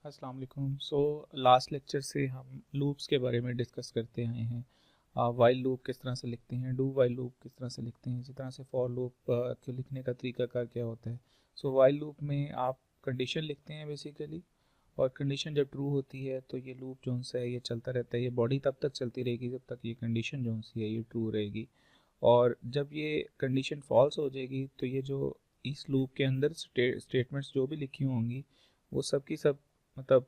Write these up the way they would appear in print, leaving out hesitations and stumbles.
अस्सलाम वालेकुम। Last lecture से हम लूप्स के बारे में डिस्कस करते आए हैं। वाइल लूप किस तरह से लिखते हैं, डू वाइल लूप किस तरह से लिखते हैं, इसी तरह से फॉर लूप के लिखने का तरीकाकार क्या होता है। वाइल लूप में आप कंडीशन लिखते हैं बेसिकली, और कंडीशन जब ट्रू होती है तो ये लूप जो सा है ये चलता रहता है। ये बॉडी तब तक चलती रहेगी जब तक ये कंडीशन जो सी है ये ट्रू रहेगी, और जब ये कंडीशन फॉल्स हो जाएगी तो ये जो इस लूप के अंदर स्टेटमेंट्स जो भी लिखी होंगी वो सब की सब मतलब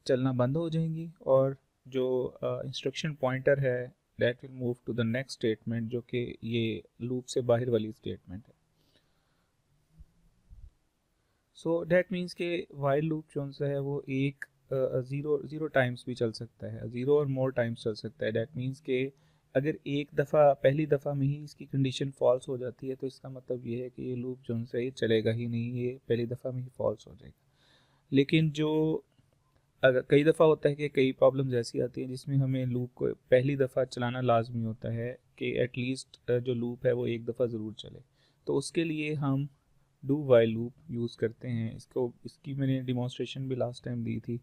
चलना बंद हो जाएंगी, और जो इंस्ट्रक्शन पॉइंटर है that will move to the next statement, जो कि ये लूप से बाहर वाली स्टेटमेंट है। दैट मीन्स के वाइल लूप जो सा है वो एक ज़ीरो ज़ीरो टाइम्स भी चल सकता है, ज़ीरो और मोर टाइम्स चल सकता है। दैट मीन्स के अगर एक दफ़ा पहली दफ़ा में ही इसकी कंडीशन फॉल्स हो जाती है तो इसका मतलब ये है कि ये लूप जो सा ये चलेगा ही नहीं, ये पहली दफ़ा में ही फॉल्स हो जाएगा। लेकिन जो अगर कई दफ़ा होता है कि कई प्रॉब्लम्स ऐसी आती हैं जिसमें हमें लूप को पहली दफ़ा चलाना लाजमी होता है कि एटलीस्ट जो लूप है वो एक दफ़ा ज़रूर चले। तो उसके लिए हम डू वाइल लूप यूज़ करते हैं। इसकी मैंने डिमॉन्स्ट्रेशन भी लास्ट टाइम दी थी,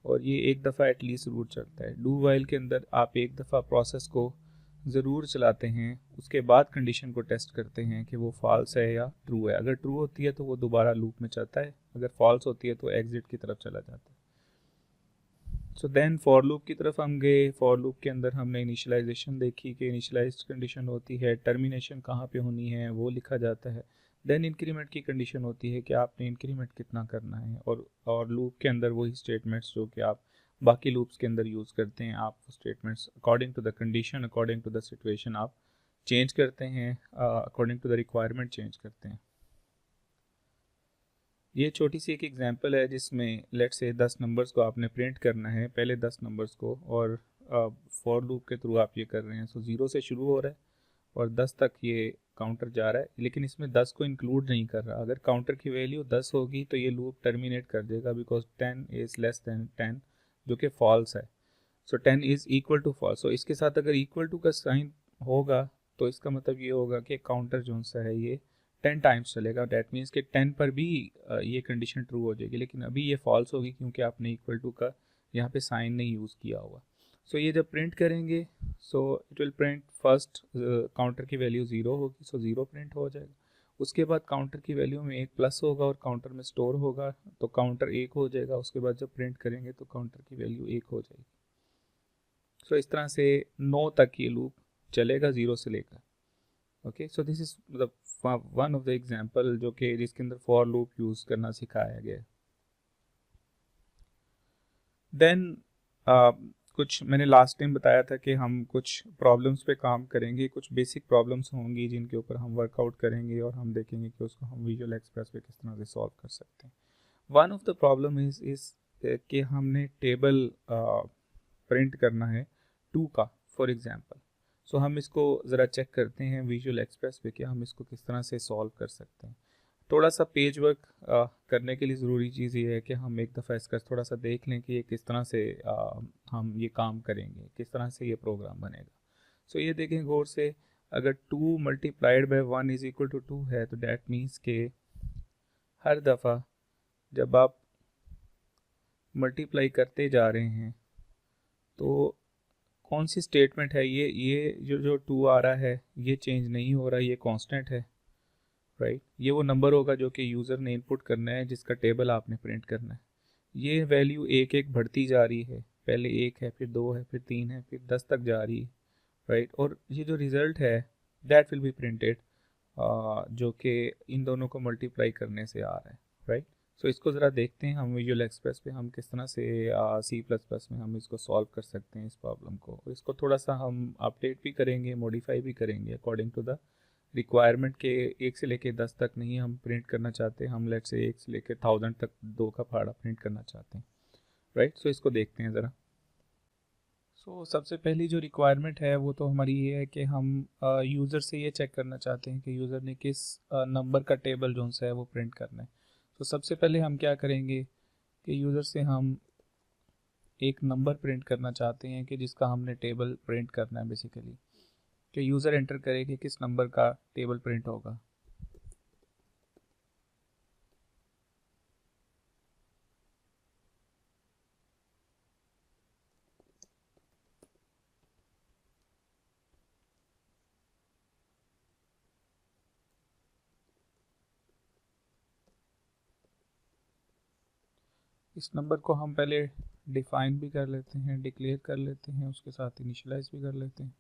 और ये एक दफ़ा एटलीस्ट ज़रूर चलता है। डू वाइल के अंदर आप एक दफ़ा प्रोसेस को ज़रूर चलाते हैं, उसके बाद कंडीशन को टेस्ट करते हैं कि वो फॉल्स है या ट्रू है। अगर ट्रू होती है तो वो दोबारा लूप में चलता है, अगर फॉल्स होती है तो एग्जिट की तरफ चला जाता है। देन फॉर लूप की तरफ हम गए। फॉर लूप के अंदर हमने इनिशियलाइजेशन देखी कि इनिशियलाइज्ड कंडीशन होती है, टर्मिनेशन कहाँ पे होनी है वो लिखा जाता है। देन इंक्रीमेंट की कंडीशन होती है कि आपने इंक्रीमेंट कितना करना है, और लूप के अंदर वही स्टेटमेंट्स जो कि आप बाकी लूप्स के अंदर यूज़ करते हैं, आप statements according to the condition, according to the situation आप चेंज करते हैं, according to the requirement change करते हैं। ये छोटी सी एक एग्जांपल है जिसमें लेट से 10 नंबर्स को आपने प्रिंट करना है, पहले 10 नंबर्स को, और फॉर लूप के थ्रू आप ये कर रहे हैं। 0 से शुरू हो रहा है और 10 तक ये काउंटर जा रहा है, लेकिन इसमें 10 को इंक्लूड नहीं कर रहा। अगर काउंटर की वैल्यू 10 होगी तो ये लूप टर्मिनेट कर देगा, बिकॉज 10 इज़ लेस देन 10, जो कि फॉल्स है। 10 इज़ इक्वल टू फॉल्स। इसके साथ अगर इक्वल टू का साइन होगा तो इसका मतलब ये होगा कि काउंटर जो सा है ये 10 टाइम्स चलेगा। डैट मीन्स कि 10 पर भी ये कंडीशन ट्रू हो जाएगी, लेकिन अभी ये फॉल्स होगी क्योंकि आपने इक्वल टू का यहाँ पे साइन नहीं यूज़ किया होगा। ये जब प्रिंट करेंगे it will print first, counter की वैल्यू 0 होगी, 0 प्रिंट हो जाएगा। उसके बाद काउंटर की वैल्यू में एक प्लस होगा और काउंटर में स्टोर होगा तो काउंटर 1 हो जाएगा। उसके बाद जब प्रिंट करेंगे तो काउंटर की वैल्यू 1 हो जाएगी। इस तरह से 9 तक ये लूप चलेगा 0 से लेकर। Okay, so this is the one of the example जो कि जिसके अंदर फॉर लूप यूज़ करना सिखाया गया है। देन कुछ मैंने लास्ट टाइम बताया था कि हम कुछ प्रॉब्लम्स पे काम करेंगे, कुछ बेसिक प्रॉब्लम्स होंगी जिनके ऊपर हम वर्कआउट करेंगे और हम देखेंगे कि उसको हम विजुअल एक्सप्रेस पे किस तरह से सॉल्व कर सकते हैं। One of the problem is कि हमने टेबल प्रिंट करना है 2 का, फॉर एग्जांपल। हम इसको ज़रा चेक करते हैं विजुअल एक्सप्रेस पे कि हम इसको किस तरह से सॉल्व कर सकते हैं। थोड़ा सा पेज वर्क करने के लिए ज़रूरी चीज़ ये है कि हम एक दफ़ा इसका थोड़ा सा देख लें कि ये किस तरह से हम ये काम करेंगे, किस तरह से ये प्रोग्राम बनेगा। ये देखें गौर से, अगर 2 multiplied by 1 is equal to 2 है तो डैट मीन्स के हर दफ़ा जब आप मल्टीप्लाई करते जा रहे हैं तो कौन सी स्टेटमेंट है, ये जो जो 2 आ रहा है ये चेंज नहीं हो रहा, ये कांस्टेंट है, राइट। ये वो नंबर होगा जो कि यूज़र ने इनपुट करना है, जिसका टेबल आपने प्रिंट करना है। ये वैल्यू एक एक बढ़ती जा रही है, पहले 1 है, फिर 2 है, फिर 3 है, फिर 10 तक जा रही है, राइट। और ये जो रिज़ल्ट है दैट विल बी प्रिंटेड, जो कि इन दोनों को मल्टीप्लाई करने से आ रहा है, राइट। इसको ज़रा देखते हैं हम विजुअल एक्सप्रेस पे हम किस तरह से C++ में हम इसको सॉल्व कर सकते हैं इस प्रॉब्लम को। इसको थोड़ा सा हम अपडेट भी करेंगे, मॉडिफाई भी करेंगे अकॉर्डिंग टू द रिक्वायरमेंट के। 1 से लेके 10 तक नहीं हम प्रिंट करना चाहते, हम लेट से 1 से लेके 1000 तक 2 का पहाड़ा प्रिंट करना चाहते हैं, राइट। इसको देखते हैं ज़रा। सबसे पहली जो रिक्वायरमेंट है वो तो हमारी ये है कि हम यूज़र से ये चेक करना चाहते हैं कि यूज़र ने किस नंबर का टेबल जो सा है वो प्रिंट करना है। सबसे पहले हम क्या करेंगे कि यूज़र से हम एक नंबर प्रिंट करना चाहते हैं कि जिसका हमने टेबल प्रिंट करना है बेसिकली, कि यूज़र एंटर करे कि किस नंबर का टेबल प्रिंट होगा। इस नंबर को हम पहले डिफाइन भी कर लेते हैं, डिक्लेयर कर लेते हैं, उसके साथ इनिशियलाइज भी कर लेते हैं।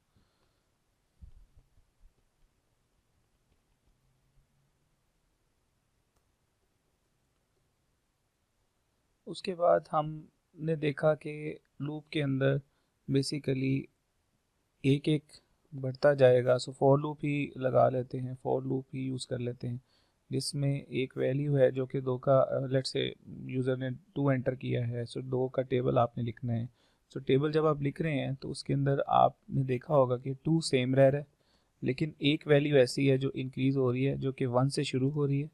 उसके बाद हमने देखा कि लूप के अंदर बेसिकली एक एक बढ़ता जाएगा। सो फॉर लूप ही लगा लेते हैं, फॉर लूप ही यूज़ कर लेते हैं, जिसमें एक वैल्यू है जो कि 2 का, लेट्स से यूज़र ने 2 एंटर किया है, सो 2 का टेबल आपने लिखना है। सो टेबल जब आप लिख रहे हैं तो उसके अंदर आपने देखा होगा कि 2 सेम रह रहा है, लेकिन एक वैल्यू ऐसी है जो इंक्रीज़ हो रही है, जो कि 1 से शुरू हो रही है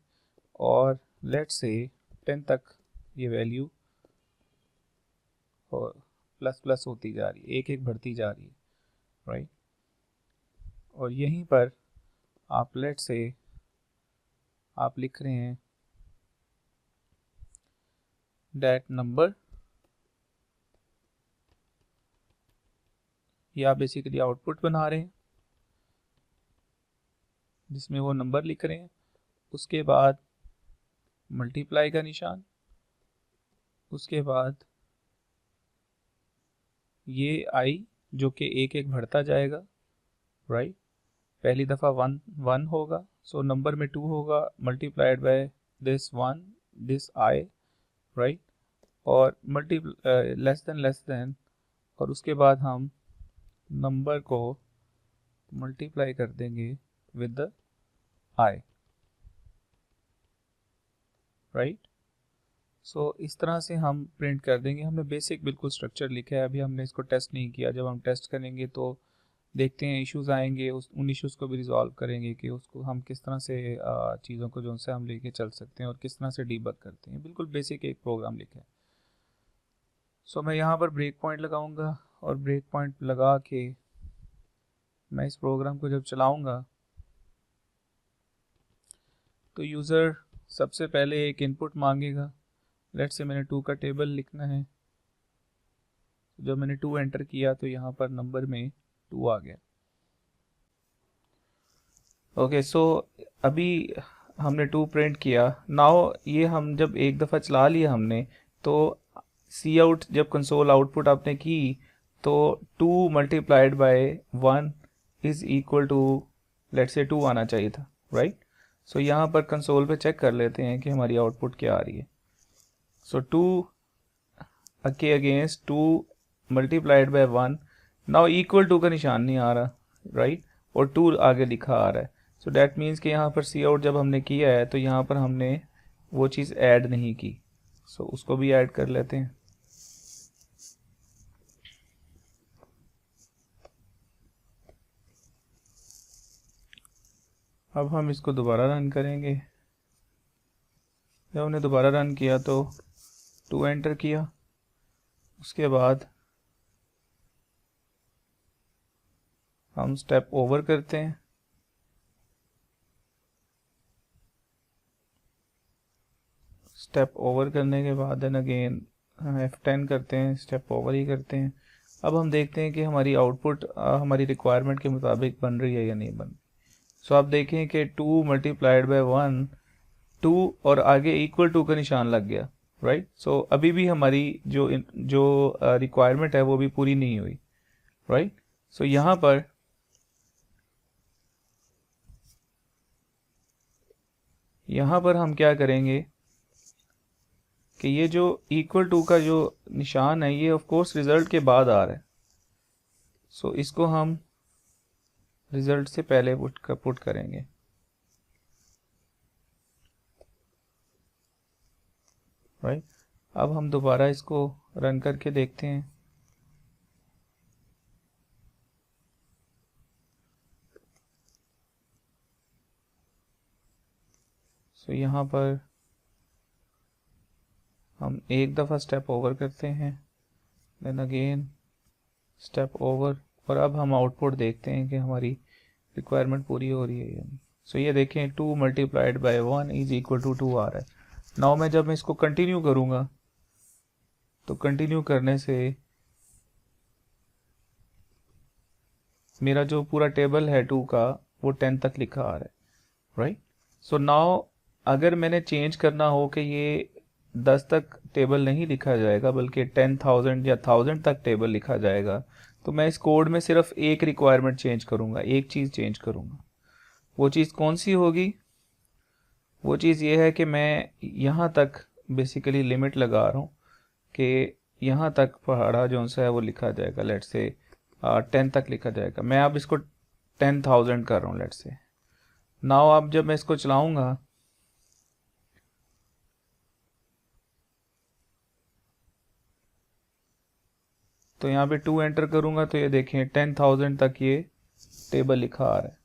और लेट्स से 10 तक ये वैल्यू और प्लस प्लस होती जा रही है, एक एक बढ़ती जा रही है, राइट। और यहीं पर आप लेट से आप लिख रहे हैं दैट नंबर, या बेसिकली आउटपुट बना रहे हैं जिसमें वो नंबर लिख रहे हैं। उसके बाद मल्टीप्लाई का निशान, उसके बाद ये आई जो कि एक एक बढ़ता जाएगा, राइट। पहली दफ़ा 1 होगा, सो नंबर में 2 होगा, multiplied by this 1 this I, right. और लेस देन, और उसके बाद हम नंबर को मल्टीप्लाई कर देंगे विद द आई, राइट। सो इस तरह से हम प्रिंट कर देंगे। हमने बेसिक बिल्कुल स्ट्रक्चर लिखा है, अभी हमने इसको टेस्ट नहीं किया। जब हम टेस्ट करेंगे तो देखते हैं इश्यूज़ आएंगे, उन इश्यूज़ को भी रिजॉल्व करेंगे कि उसको हम किस तरह से चीज़ों को जो उनसे हम लेके चल सकते हैं और किस तरह से डीबग करते हैं। बिल्कुल बेसिक एक प्रोग्राम लिखा है। सो मैं यहाँ पर ब्रेक पॉइंट लगाऊंगा और ब्रेक पॉइंट लगा के मैं इस प्रोग्राम को जब चलाऊंगा तो यूज़र सबसे पहले एक इनपुट मांगेगा। लेट्स से मैंने 2 का टेबल लिखना है, जब मैंने 2 एंटर किया तो यहाँ पर नंबर में 2 आ गया। ओके, सो अभी हमने 2 प्रिंट किया। नाउ ये हम जब एक दफ़ा चला लिया हमने, तो सी आउट जब कंसोल आउटपुट आपने की तो 2 multiplied by 1 is equal to let's say 2 आना चाहिए था, राइट। सो यहाँ पर कंसोल पे चेक कर लेते हैं कि हमारी आउटपुट क्या आ रही है। सो 2 के against 2 multiplied by 1, now equal to का निशान नहीं आ रहा, राइट, और 2 आगे लिखा आ रहा है। सो डैट मीन्स कि यहाँ पर सी आउट जब हमने किया है तो यहाँ पर हमने वो चीज़ ऐड नहीं की। सो उसको भी ऐड कर लेते हैं। अब हम इसको दोबारा रन करेंगे। जब हमने दोबारा रन किया तो 2 एंटर किया, उसके बाद हम स्टेप ओवर करते हैं। स्टेप ओवर करने के बाद देन अगेन F10 करते हैं, स्टेप ओवर ही करते हैं। अब हम देखते हैं कि हमारी आउटपुट हमारी रिक्वायरमेंट के मुताबिक बन रही है या नहीं बन रही। सो आप देखें कि 2 मल्टीप्लाइड बाय 1 2 और आगे इक्वल टू का निशान लग गया, राइट। सो अभी भी हमारी जो रिक्वायरमेंट है वो भी पूरी नहीं हुई, राइट। सो यहाँ पर हम क्या करेंगे कि ये जो इक्वल टू का जो निशान है ये ऑफ कोर्स रिजल्ट के बाद आ रहा है। सो इसको हम रिजल्ट से पहले पुट करेंगे, राइट। अब हम दोबारा इसको रन करके देखते हैं। सो यहाँ पर हम एक दफ़ा स्टेप ओवर करते हैं, देन अगेन स्टेप ओवर, और अब हम आउटपुट देखते हैं कि हमारी रिक्वायरमेंट पूरी हो रही है या नहीं। सो ये देखें 2 multiplied by 1 is equal to 2 आ रहा है। नाउ मैं जब मैं इसको कंटिन्यू करूँगा तो कंटिन्यू करने से मेरा जो पूरा टेबल है 2 का वो 10 तक लिखा आ रहा है, राइट। सो नाउ अगर मैंने चेंज करना हो कि ये 10 तक टेबल नहीं लिखा जाएगा बल्कि 10,000 या 1000 तक टेबल लिखा जाएगा, तो मैं इस कोड में सिर्फ एक रिक्वायरमेंट चेंज करूँगा, एक चीज़ चेंज करूँगा। वो चीज़ कौन सी होगी? वो चीज़ ये है कि मैं यहाँ तक बेसिकली लिमिट लगा रहा हूँ कि यहाँ तक पहाड़ा जो सा है वो लिखा जाएगा, लेट से 10 तक लिखा जाएगा। मैं अब इसको 10,000 कर रहा हूँ लेट से। नाउ अब जब मैं इसको चलाऊँगा तो यहाँ पे 2 एंटर करूँगा तो ये देखें 10,000 तक ये टेबल लिखा आ रहा है,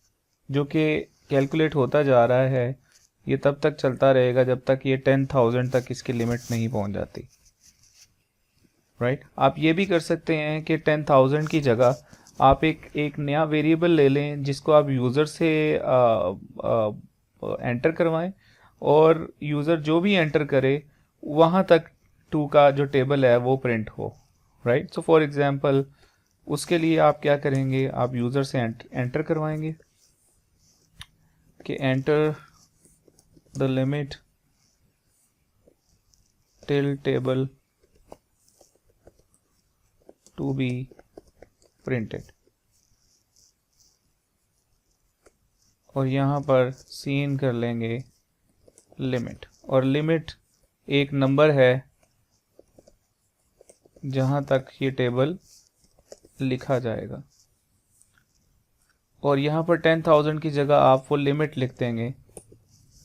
जो कि कैलकुलेट होता जा रहा है। ये तब तक चलता रहेगा जब तक ये 10,000 तक इसकी लिमिट नहीं पहुँच जाती, राइट। आप ये भी कर सकते हैं कि 10,000 की जगह आप एक नया वेरिएबल ले लें जिसको आप यूज़र से एंटर करवाएं, और यूज़र जो भी एंटर करे वहाँ तक 2 का जो टेबल है वो प्रिंट हो, राइट। सो फॉर एग्जांपल उसके लिए आप क्या करेंगे, आप यूज़र से एंटर करवाएंगे कि enter the limit till table to be printed, और यहाँ पर सीन कर लेंगे लिमिट, और लिमिट एक नंबर है जहाँ तक ये टेबल लिखा जाएगा, और यहाँ पर 10,000 की जगह आप वो लिमिट लिख देंगे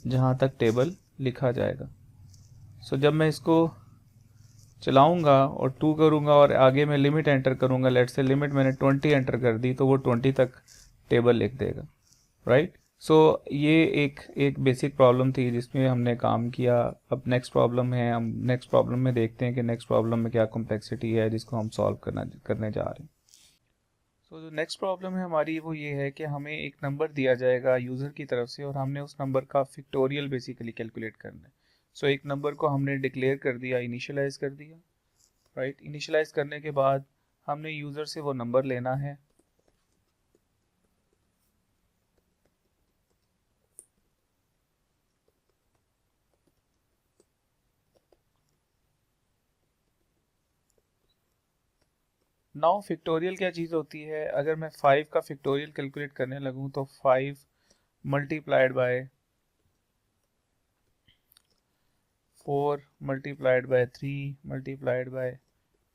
जहाँ तक टेबल लिखा जाएगा। सो जब मैं इसको चलाऊंगा और 2 करूंगा और आगे मैं लिमिट एंटर करूंगा, लेट से लिमिट मैंने 20 एंटर कर दी तो वो 20 तक टेबल लिख देगा, राइट। सो ये एक बेसिक प्रॉब्लम थी जिसमें हमने काम किया। अब नेक्स्ट प्रॉब्लम है, हम नेक्स्ट प्रॉब्लम में देखते हैं कि नेक्स्ट प्रॉब्लम में क्या कॉम्प्लेक्सिटी है जिसको हम सॉल्व करने जा रहे हैं। सो जो नेक्स्ट प्रॉब्लम है हमारी वो ये है कि हमें एक नंबर दिया जाएगा यूज़र की तरफ से और हमने उस नंबर का फैक्टोरियल बेसिकली कैलकुलेट करना है। सो एक नंबर को हमने डिक्लेयर कर दिया, इनिशियलाइज कर दिया, राइट। इनिशियलाइज करने के बाद हमने यूज़र से वो नंबर लेना है, नाउ फैक्टोरियल क्या चीज़ होती है? अगर मैं 5 का फैक्टोरियल कैलकुलेट करने लगूँ तो 5 multiplied by 4 multiplied by 3 multiplied by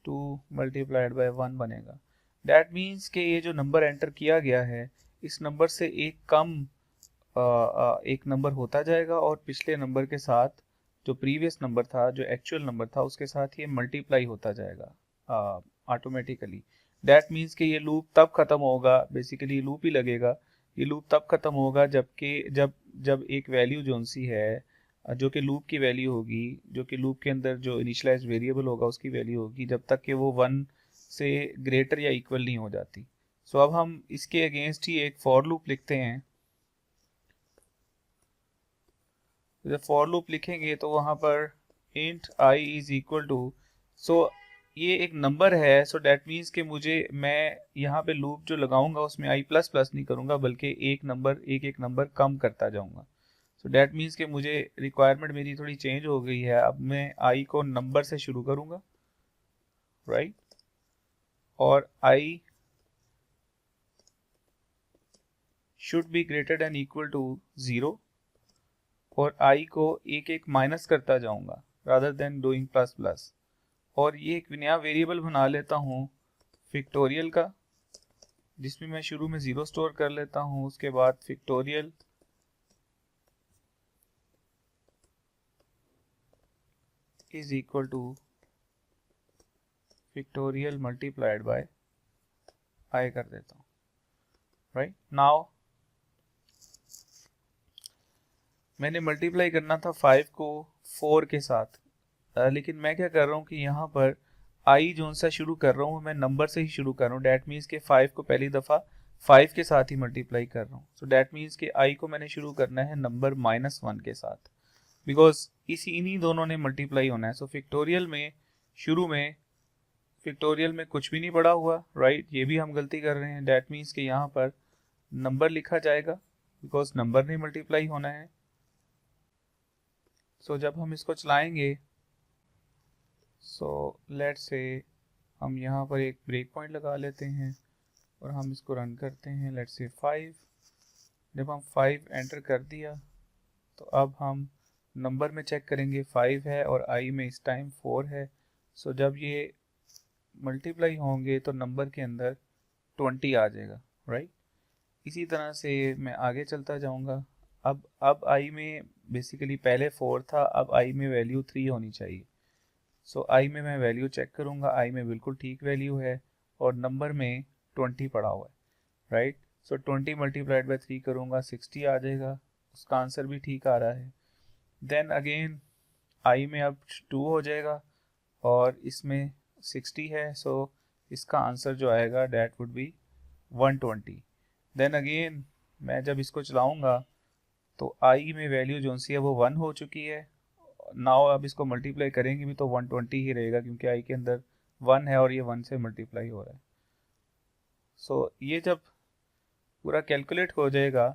2 multiplied by 1 बनेगा। डैट मीन्स कि ये जो नंबर एंटर किया गया है इस नंबर से एक कम एक नंबर होता जाएगा और पिछले नंबर के साथ जो प्रीवियस नंबर था, जो एक्चुअल नंबर था, उसके साथ ये मल्टीप्लाई होता जाएगा ऑटोमेटिकली। डैट मीन्स कि ये लूप तब खत्म होगा, बेसिकली लूप ही लगेगा, ये लूप तब खत्म होगा जबकि जब जब एक वैल्यू जो सी है जो कि लूप की वैल्यू होगी, जो कि लूप के अंदर जो इनिशियलाइज वेरिएबल होगा उसकी वैल्यू होगी, जब तक कि वो 1 से ग्रेटर या इक्वल नहीं हो जाती। सो अब हम इसके अगेंस्ट ही एक फॉर लूप लिखते हैं। जब फॉर लूप लिखेंगे तो वहाँ पर int i is equal to, so ये एक नंबर है, सो डैट मीन्स कि मैं यहाँ पे लूप जो लगाऊंगा उसमें आई प्लस प्लस नहीं करूँगा बल्कि एक नंबर कम करता जाऊँगा। सो डैट मीन्स कि मुझे रिक्वायरमेंट मेरी थोड़ी चेंज हो गई है, अब मैं आई को नंबर से शुरू करूँगा, राइट। और I should be greater than equal to 0, और आई को एक एक माइनस करता जाऊंगा rather than doing plus plus. और ये एक नया वेरिएबल बना लेता हूँ फैक्टोरियल का, जिसमें मैं शुरू में 0 स्टोर कर लेता हूँ, उसके बाद factorial is equal to factorial multiplied by i कर देता हूँ, राइट। नाउ मैंने मल्टीप्लाई करना था 5 को 4 के साथ, लेकिन मैं क्या कर रहा हूँ कि यहाँ पर आई जो सा शुरू कर रहा हूँ मैं नंबर से ही शुरू कर रहा हूँ। डैट मीन्स के 5 को पहली दफ़ा 5 के साथ ही मल्टीप्लाई कर रहा हूँ। सो डैट मीन्स के आई को मैंने शुरू करना है नंबर -1 के साथ, बिकॉज इन्हीं दोनों ने मल्टीप्लाई होना है। सो फैक्टोरियल में शुरू में फैक्टोरियल में कुछ भी नहीं पड़ा हुआ, राइट। ये भी हम गलती कर रहे हैं। डैट मीन्स के यहाँ पर नंबर लिखा जाएगा बिकॉज नंबर नहीं मल्टीप्लाई होना है। सो जब हम इसको चलाएंगे सो लेट्स से हम यहाँ पर एक ब्रेक पॉइंट लगा लेते हैं और हम इसको रन करते हैं। Let's say 5। जब हम 5 एंटर कर दिया तो अब हम नंबर में चेक करेंगे 5 है और आई में इस टाइम 4 है। सो जब ये मल्टीप्लाई होंगे तो नंबर के अंदर 20 आ जाएगा, राइट। इसी तरह से मैं आगे चलता जाऊंगा। अब आई में बेसिकली पहले 4 था, अब आई में वैल्यू 3 होनी चाहिए। सो आई में मैं वैल्यू चेक करूंगा, आई में बिल्कुल ठीक वैल्यू है और नंबर में 20 पड़ा हुआ है, राइट। सो 20 मल्टीप्लाइड बाई 3 करूंगा, 60 आ जाएगा। उसका आंसर भी ठीक आ रहा है। देन अगेन आई में अब 2 हो जाएगा और इसमें 60 है। सो इसका आंसर जो आएगा that would be 120। Then again मैं जब इसको चलाऊंगा तो आई में वैल्यू जो सी है वो 1 हो चुकी है। नाउ अब इसको मल्टीप्लाई करेंगे भी तो 120 ही रहेगा क्योंकि आई के अंदर 1 है और ये 1 से मल्टीप्लाई हो रहा है। सो ये जब पूरा कैलकुलेट हो जाएगा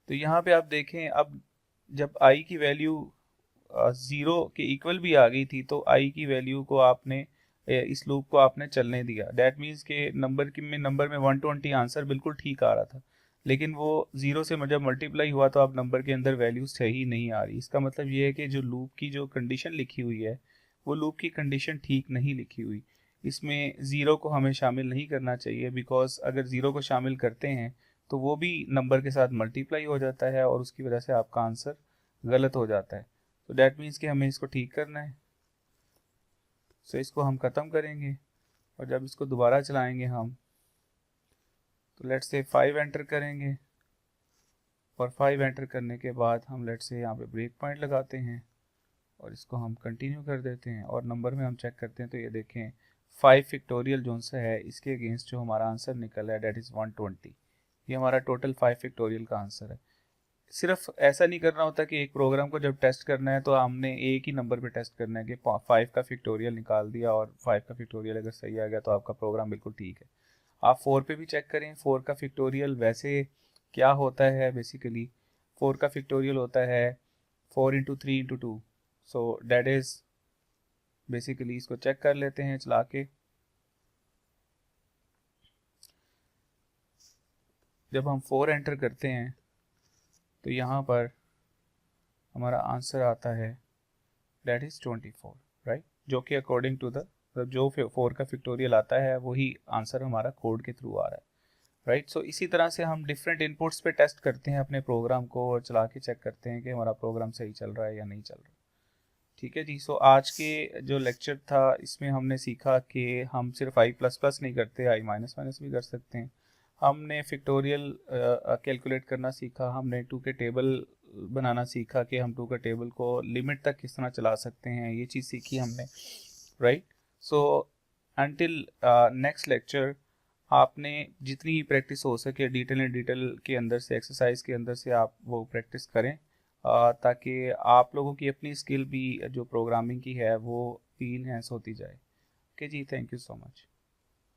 तो यहाँ पे आप देखें, अब जब आई की वैल्यू 0 के इक्वल भी आ गई थी तो आई की वैल्यू को आपने इस लूप को आपने चलने दिया। डैट मीन्स के नंबर में 120 आंसर बिल्कुल ठीक आ रहा था, लेकिन वो 0 से जब मल्टीप्लाई हुआ तो अब नंबर के अंदर वैल्यू सही नहीं आ रही। इसका मतलब ये है कि जो लूप की जो कंडीशन लिखी हुई है वो लूप की कंडीशन ठीक नहीं लिखी हुई। इसमें 0 को हमें शामिल नहीं करना चाहिए, बिकॉज अगर 0 को शामिल करते हैं तो वो भी नंबर के साथ मल्टीप्लाई हो जाता है और उसकी वजह से आपका आंसर गलत हो जाता है। तो डैट मीन्स कि हमें इसको ठीक करना है। सो इसको हम ख़त्म करेंगे और जब इसको दोबारा चलाएंगे हम तो लेट्स से 5 एंटर करेंगे और 5 एंटर करने के बाद हम लेट्स से यहाँ पे ब्रेक पॉइंट लगाते हैं और इसको हम कंटिन्यू कर देते हैं और नंबर में हम चेक करते हैं तो ये देखें 5 फैक्टोरियल जो सा है इसके अगेंस्ट जो हमारा आंसर निकला है डैट इज़ 120। ये हमारा टोटल 5 फैक्टोरियल का आंसर है। सिर्फ ऐसा नहीं करना होता कि एक प्रोग्राम को जब टेस्ट करना है तो हमने एक ही नंबर पे टेस्ट करना है कि 5 का फैक्टोरियल निकाल दिया और 5 का फैक्टोरियल अगर सही आ गया तो आपका प्रोग्राम बिल्कुल ठीक है। आप 4 पे भी चेक करें। 4 का फैक्टोरियल वैसे क्या होता है, बेसिकली 4 का फैक्टोरियल होता है 4 into 3 into 2। So that is basically, इसको चेक कर लेते हैं चला के। जब हम 4 एंटर करते हैं तो यहाँ पर हमारा आंसर आता है डेट इज़ 24, राइट, जो कि अकॉर्डिंग टू द जो 4 का फैक्टोरियल आता है वही आंसर हमारा कोड के थ्रू आ रहा है, राइट। सो इसी तरह से हम डिफरेंट इनपुट्स पे टेस्ट करते हैं अपने प्रोग्राम को और चला के चेक करते हैं कि हमारा प्रोग्राम सही चल रहा है या नहीं चल रहा। ठीक है जी। सो आज के जो लेक्चर था इसमें हमने सीखा कि हम सिर्फ आई प्लस प्लस नहीं करते, आई माइनस माइनस भी कर सकते हैं। हमने फैक्टोरियल कैलकुलेट करना सीखा, हमने 2 के टेबल बनाना सीखा कि हम 2 का टेबल को लिमिट तक किस तरह चला सकते हैं, ये चीज़ सीखी हमने, right. So until next lecture आपने जितनी प्रैक्टिस हो सके डिटेल के अंदर से, एक्सरसाइज के अंदर से आप वो प्रैक्टिस करें ताकि आप लोगों की अपनी स्किल भी जो प्रोग्रामिंग की है वो भी इनहेंस होती जाए। ओके जी, थैंक यू सो मच।